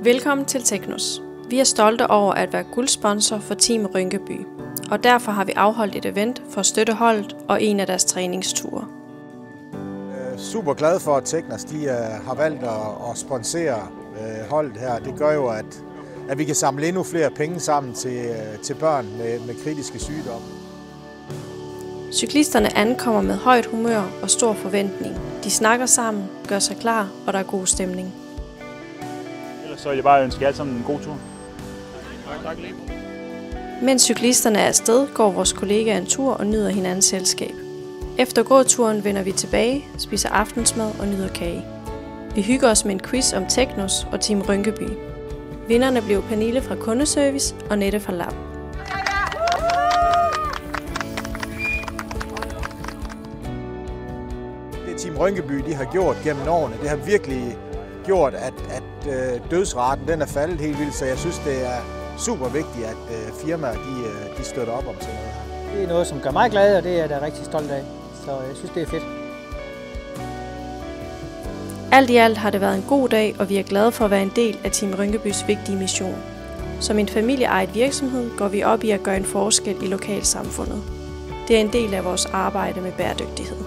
Velkommen til Teknos. Vi er stolte over at være guldsponsor for Team Rynkeby, og derfor har vi afholdt et event for at støtte holdet og en af deres træningsture. Super glad for, at Teknos har valgt at sponsere holdet her. Det gør jo, at vi kan samle endnu flere penge sammen til børn med kritiske sygdomme. Cyklisterne ankommer med højt humør og stor forventning. De snakker sammen, gør sig klar, og der er god stemning. Ellers så vil jeg bare ønske jer alle sammen en god tur. Tak. Mens cyklisterne er afsted, går vores kollegaer en tur og nyder hinandens selskab. Efter gåturen vender vi tilbage, spiser aftensmad og nyder kage. Vi hygger os med en quiz om Teknos og Team Rynkeby. Vinderne blev Pernille fra Kundeservice og Nette fra Lab. Det Team Rynkeby har gjort gennem årene, det har virkelig gjort, at dødsraten den er faldet helt vildt, så jeg synes, det er super vigtigt, at firmaer de støtter op om sådan noget her. Det er noget, som gør mig glad, og det er jeg da rigtig stolt af, så jeg synes, det er fedt. Alt i alt har det været en god dag, og vi er glade for at være en del af Team Rynkebys vigtige mission. Som en familieejet virksomhed går vi op i at gøre en forskel i lokalsamfundet. Det er en del af vores arbejde med bæredygtighed.